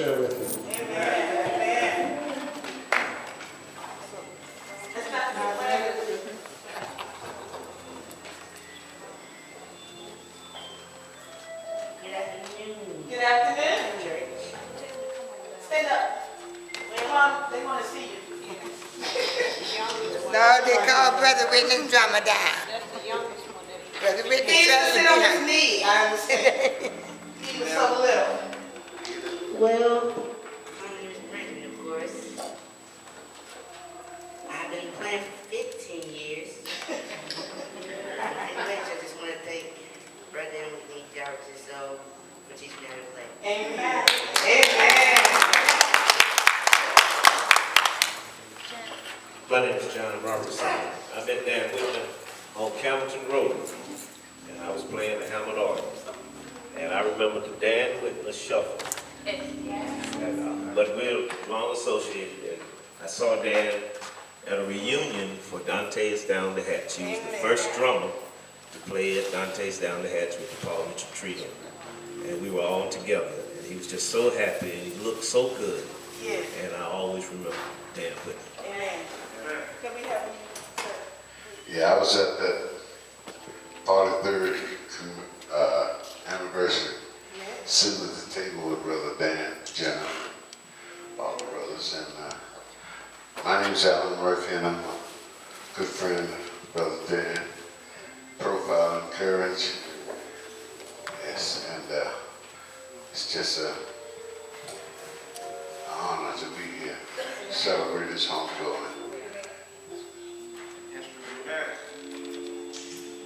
share with you. Amen. Good afternoon. Stand up. They want to see you. No, they call Brother Whitner drama down. Brother Whitner He used to sit on his down. knee, I understand. He was so little. Well, my name is Brandon, of course. I've been playing for 15 years. And I just want to thank Brother Dan Whitner for teaching me how to play. Amen. Amen. My name is John Robertson. I met Dan Whitner on Camden Road, and I was playing the Hammond organ. And I remember the Dan Whitner shuffle. But we're long associated. And I saw Dan at a reunion for Dante's Down the Hatch. He was the first drummer to play at Dante's Down the Hatch with the Paul Mitchell Trio. And we were all together. And he was just so happy, and he looked so good. Yes. And I always remember Dan Whitner. Amen. Can we have Yeah, I was at the 43rd anniversary, sitting at the table with Brother Dan, John, all the brothers, and my name's Alan Murphy, and I'm a good friend of Brother Dan. Profile and courage, yes, and it's just an honor to be here, celebrate his homegoing.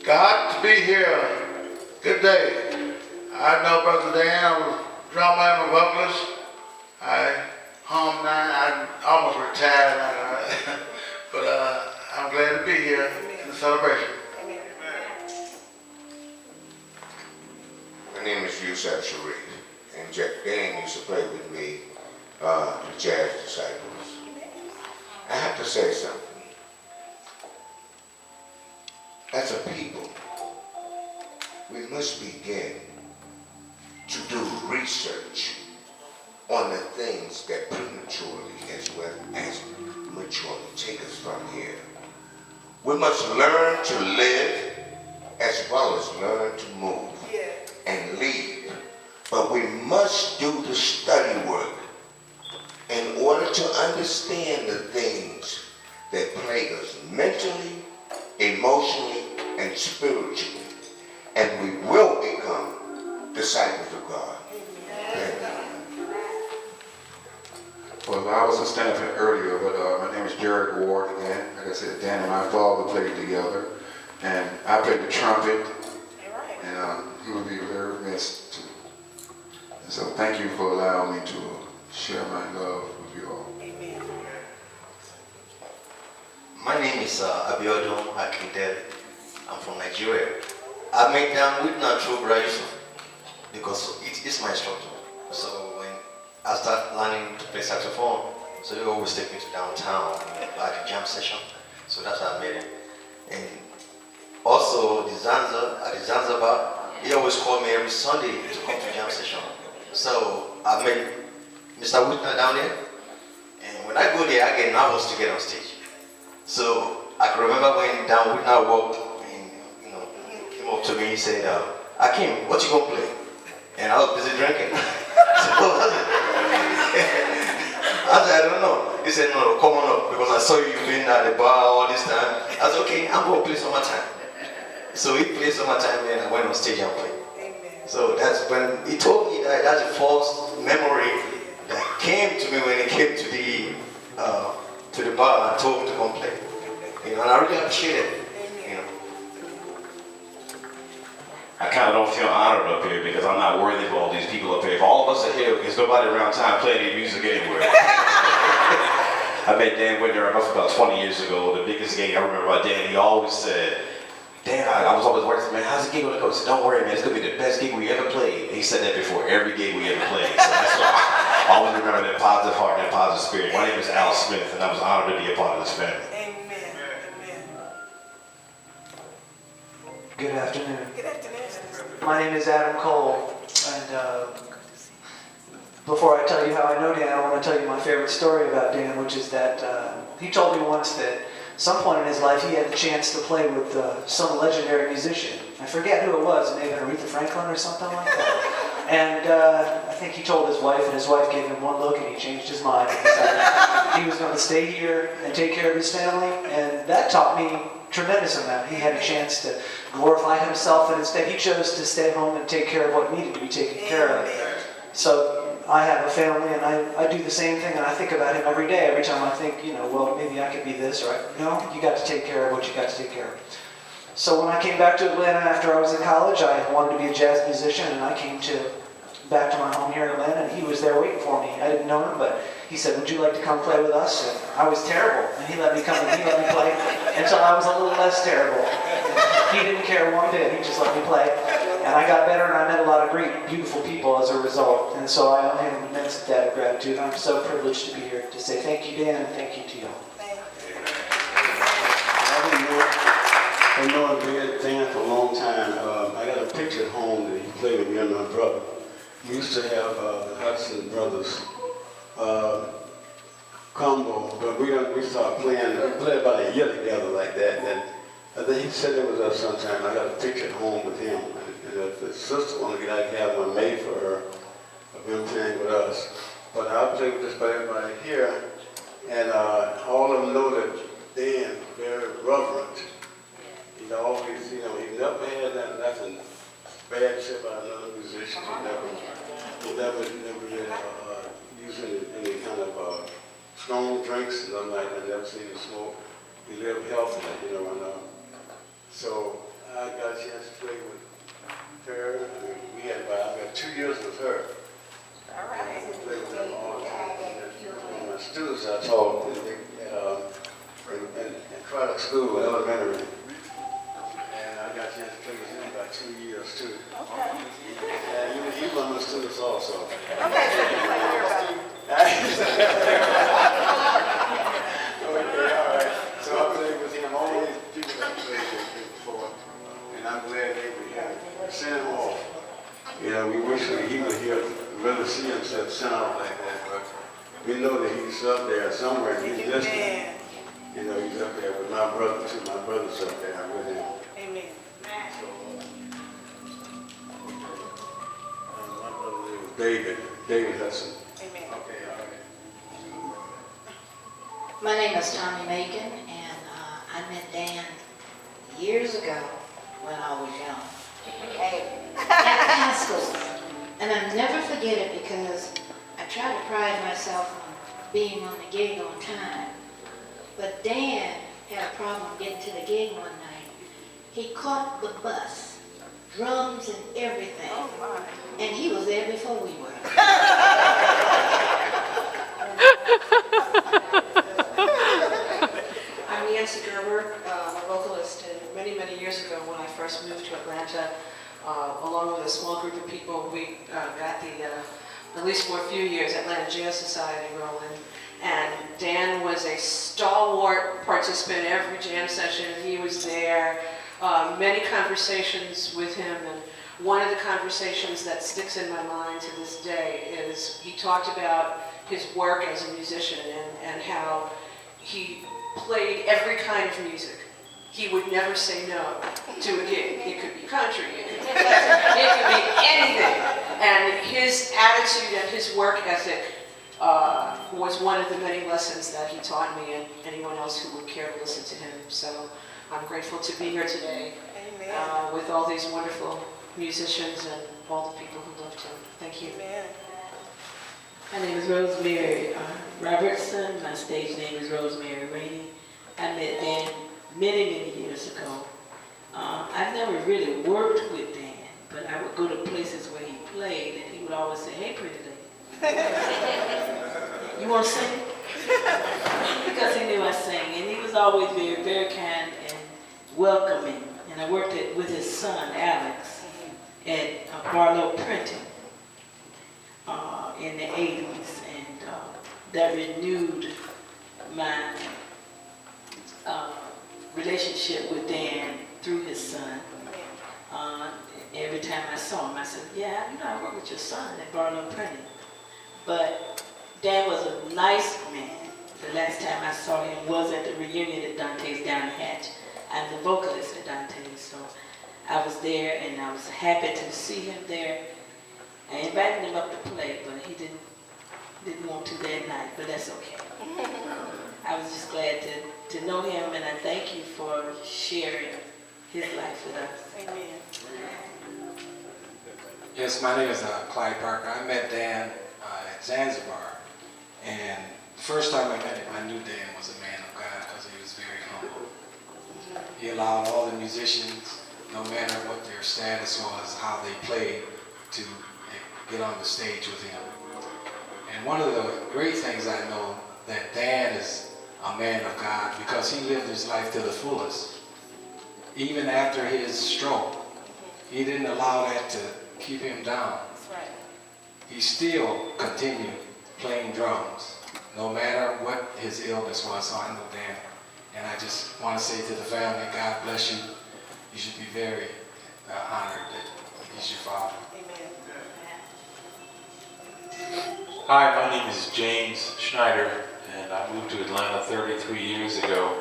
God to be here. Good day. I know Brother Dan. I was drummer and a vocalist. I hum now. I almost retired, but I'm glad to be here in the celebration. My name is Yusuf Sharif, and Dan used to play with me, the Jazz Disciples. I have to say something. As a people, we must begin to do research on the things that prematurely as well as maturely take us from here. We must learn to live as well as learn to move and lead. But we must do the study work in order to understand the things that plague us mentally, emotionally, and spiritually, and we will become disciples of God. Well, I was in Stanford earlier, but my name is Jared Ward again. Like I said, Dan and my father played together, and I played the trumpet, and he would be very missed too. And so thank you for allowing me to share my love with you all. My name is Abiodun Akindele. I'm from Nigeria. I met Dan Whitner through graduation because it is my instructor. So when I started learning to play saxophone, so he always take me to downtown, like a jam session. So that's how I met him. And also at the Zanzibar, he always called me every Sunday to come to jam session. So I met Mr. Whitner down there, and when I go there, I get nervous to get on stage. So I can remember when Dan Whitner walked and came up to me, he said, Akim, what you gonna play? And I was busy drinking. So I said, I don't know. He said, no, come on up, because I saw you been at the bar all this time. I said, okay, I'm gonna play Summertime. So he played Summertime and I went on stage and played. So that's when he told me that that's the first memory that came to me when he came to the bar and told me to come play. And I really appreciate it. I kind of don't feel honored up here because I'm not worthy of all these people up here. If all of us are here, there's nobody around town playing any music anywhere. I met Dan Whitner about 20 years ago. The biggest gig I remember about Dan, he always said, Dan, I was always working, man, how's the gig gonna go? He said, don't worry, man, it's gonna be the best gig we ever played. And he said that before every gig we ever played. So that's why I always remember that positive heart and that positive spirit. My name is Al Smith, and I was honored to be a part of this family. Good afternoon. Good afternoon. My name is Adam Cole, and before I tell you how I know Dan, I want to tell you my favorite story about Dan, which is that he told me once that at some point in his life he had the chance to play with some legendary musician. I forget who it was, maybe Aretha Franklin or something like that. And I think he told his wife, and his wife gave him one look and he changed his mind and decided he was going to stay here and take care of his family. And that taught me a tremendous amount. He had a chance to glorify himself, and instead he chose to stay home and take care of what needed to be taken care of. So I have a family, and I do the same thing, and I think about him every day. Every time I think, well, maybe I could be this, or no, you got to take care of what you got to take care of. So when I came back to Atlanta after I was in college, I wanted to be a jazz musician, and I came back to my home here in Atlanta, and he was there waiting for me. I didn't know him, but he said, "Would you like to come play with us?" And I was terrible, and he let me come and he let me play until I was a little less terrible. He didn't care one bit. He just let me play, and I got better, and I met a lot of great, beautiful people as a result. And so I owe him an immense debt of gratitude. I'm so privileged to be here to say thank you, Dan, and thank you to you all. I've known Dan for a long time. I got a picture at home that he played with me and my brother. We used to have the Hudson Brothers combo, but we started playing. We played about a year together like that. And then he said it was us sometime. I got a picture at home with him. And if the sister wanted to have one made for her of him playing with us. But I'll play with just about everybody here. And all of them know that Dan, very reverent. He always, he never had nothing bad to say about another musician. He never used any kind of strong drinks and nothing like that. Never seen him smoke. He lived healthily, and so I got a chance to play with her. I got 2 years with her. All right. I played with her all the time. And my students I taught in Craddock School, elementary. And I got a chance to play with him about 2 years too. Okay. And he was one of my students also. Okay, so you play here about it. Okay, all right. So I played with him, all these people that I played with before. And I'm glad they were here. Send him off. We wish he was here to really see himself sent off like that, but we know that he's up there somewhere and he's listening. He's up there with my brother too. My brother's up there with him. Amen. So, my brother is David Hudson. Amen. Okay, all right. My name is Tommy Macon, and I met Dan years ago when I was young at high school. And I'll never forget it because I try to pride myself on being on the gig on time. But Dan had a problem getting to the gig one night. He caught the bus, drums and everything, and he was there before we were. I'm Nancy Gerber, a vocalist, and many years ago when I first moved to Atlanta, along with a small group of people, we got at least for a few years, Atlanta Jazz Society rolling. And Dan was a stalwart participant in every jam session. He was there. Many conversations with him, and one of the conversations that sticks in my mind to this day is he talked about his work as a musician and how he played every kind of music. He would never say no to a gig. It could be country, it could be classic, it could be anything. And his attitude and his work ethic was one of the many lessons that he taught me and anyone else who would care to listen to him. So I'm grateful to be here today with all these wonderful musicians and all the people who loved him. Thank you. Amen. My name is Rosemary Robertson. My stage name is Rosemary Rainey. I met Dan many years ago. I've never really worked with Dan, but I would go to places where he played and he would always say, "Hey, pretty lady. You want to sing?" Because he knew I sang, and he was always very kind and welcoming. And I worked with his son, Alex, at Barlow Printing in the 80s, and that renewed my relationship with Dan through his son. Every time I saw him, I said, "Yeah, I work with your son at Barlow Printing." But Dan was a nice man. The last time I saw him was at the reunion at Dante's Down the Hatch. I'm the vocalist at Dante's, so I was there and I was happy to see him there. I invited him up to play, but he didn't want to that night, but that's okay. I was just glad to know him, and I thank you for sharing his life with us. Amen. Yes, my name is Clyde Parker. I met Dan at Zanzibar, and the first time I met him, I knew Dan was a man of God because he was very humble. He allowed all the musicians, no matter what their status was, how they played, to get on the stage with him. And one of the great things I know that Dan is a man of God because he lived his life to the fullest. Even after his stroke, he didn't allow that to keep him down. That's right. He still continued playing drums, no matter what his illness was. So I know Dan. And I just want to say to the family, God bless you. You should be very honored that he's your father. Amen. Hi, my name is James Schneider, and I moved to Atlanta 33 years ago.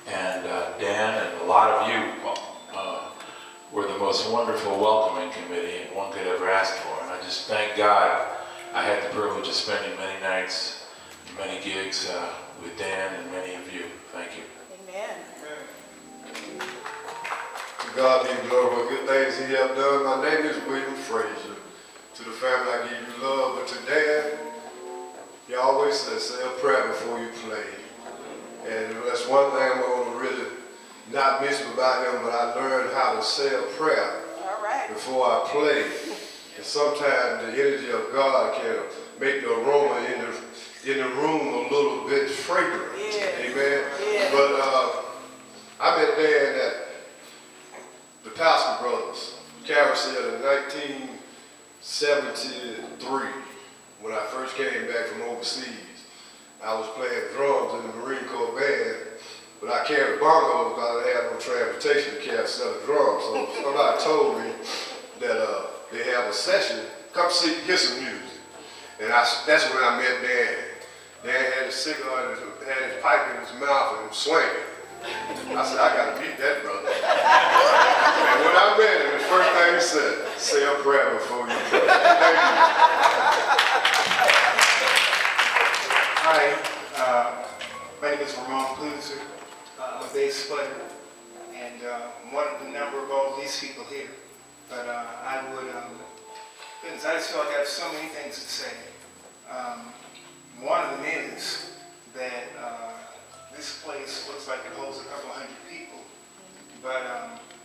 And Dan and a lot of you were the most wonderful welcoming committee one could ever ask for. And I just thank God I had the privilege of spending many nights, many gigs with Dan and many of you. Thank you. Amen. To God be the glory for good things he have done. My name is William Frazier. To the family, I give you love. But to Dan, he always says, say a prayer before you play. And that's one thing I'm going to really not miss about him, but I learned how to say a prayer before I play. And sometimes the energy of God can make the aroma in the room a little bit fragrant. Yeah. Amen. Yeah. But I met Dan at the Pastor Brothers carousel in 1973 when I first came back from overseas. I was playing drums in the Marine Corps band, but I carried bongos because I had no transportation to carry a set of drums. So somebody told me that they have a session, come see, hear some music. And that's when I met Dan. Dan had a cigar, had his pipe in his mouth and was swinging. I said, I got to meet that brother. And when I met him, the first thing he said, say a prayer before you pray. Thank you. Hi, my name is Ramon Pulitzer. I'm a bass player and one of the number of all these people here. But goodness, I just feel like I have so many things to say. One of them is that this place looks like it holds a couple hundred people. But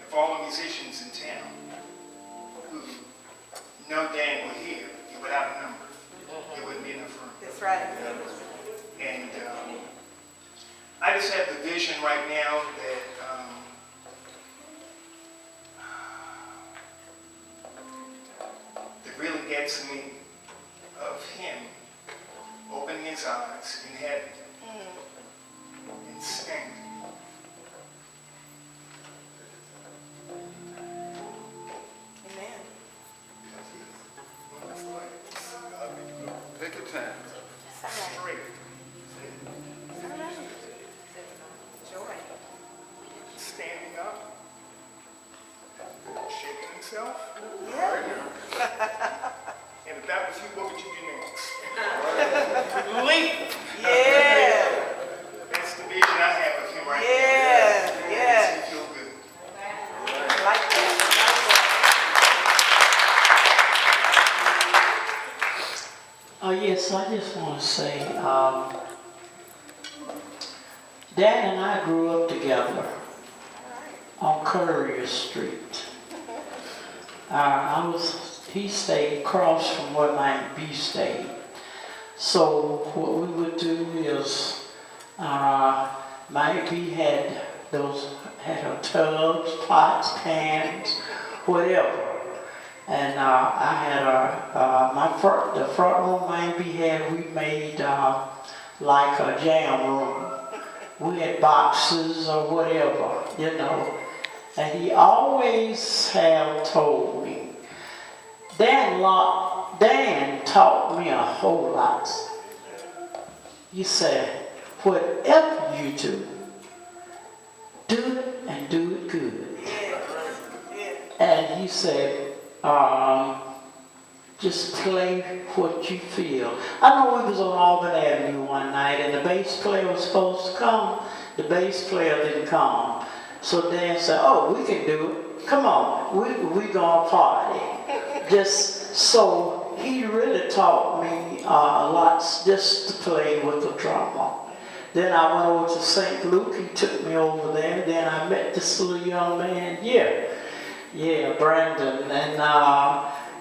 if all the musicians in town who know Dan were here, he would outnumber. There wouldn't be enough room. That's right. And I just have the vision right now that really gets me of him opening his eyes in heaven and singing. Amen. Take your time. Straight. Joy. Standing up. Shaking himself. Yeah. And if that was you, what would you do next? Leap. Yeah. That's the vision I have of him right Yeah. now. Yeah. Makes me feel good. I like that. Oh yes, I just want to say, Dan and I grew up together on Courier Street. He stayed across from where my B stayed. So what we would do is, my B had her tubs, pots, pans, whatever. And I had the front room my B had, we made like a jam room. We had boxes or whatever, you know. And he always have told me, Dan Dan taught me a whole lot. He said, whatever you do, do it and do it good. And he said, just play what you feel. I know we was on Auburn Avenue one night and the bass player was supposed to come. The bass player didn't come. So Dan said, oh, we can do it. Come on, we gonna party. Just so he really taught me lots just to play with the drummer. Then I went over to St. Luke. He took me over there. Then I met this little young man. Yeah, Brandon. And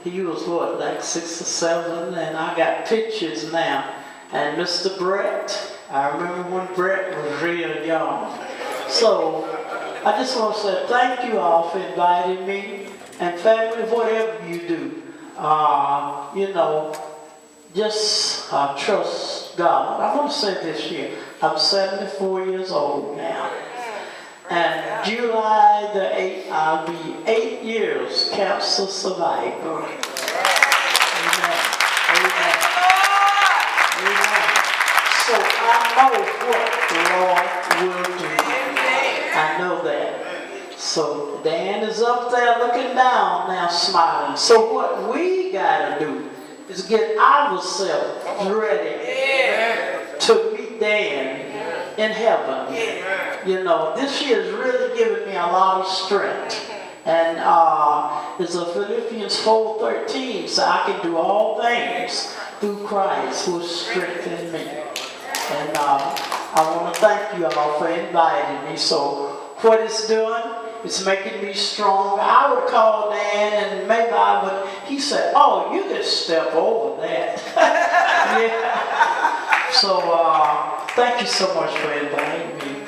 he was what, like 6 or 7, and I got pictures now. And Mr. Brett, I remember when Brett was real young. So I just want to say thank you all for inviting me. And family, whatever you do, you know, just trust God. I want to say this year, I'm 74 years old now. And July the 8th, I'll be 8 years cancer survivor. Amen. Amen. Amen. So I know what the Lord will do. I know that. So Dan is up there looking down now, smiling. So what we got to do is get ourselves ready to meet Dan in heaven. You know, this year has really given me a lot of strength. And it's a Philippians 4:13, so I can do all things through Christ who strengthened me. And I want to thank you all for inviting me. So what it's doing, it's making me stronger. I would call Dan and maybe I would, he said, oh, you can step over that. Yeah. So thank you so much for inviting me.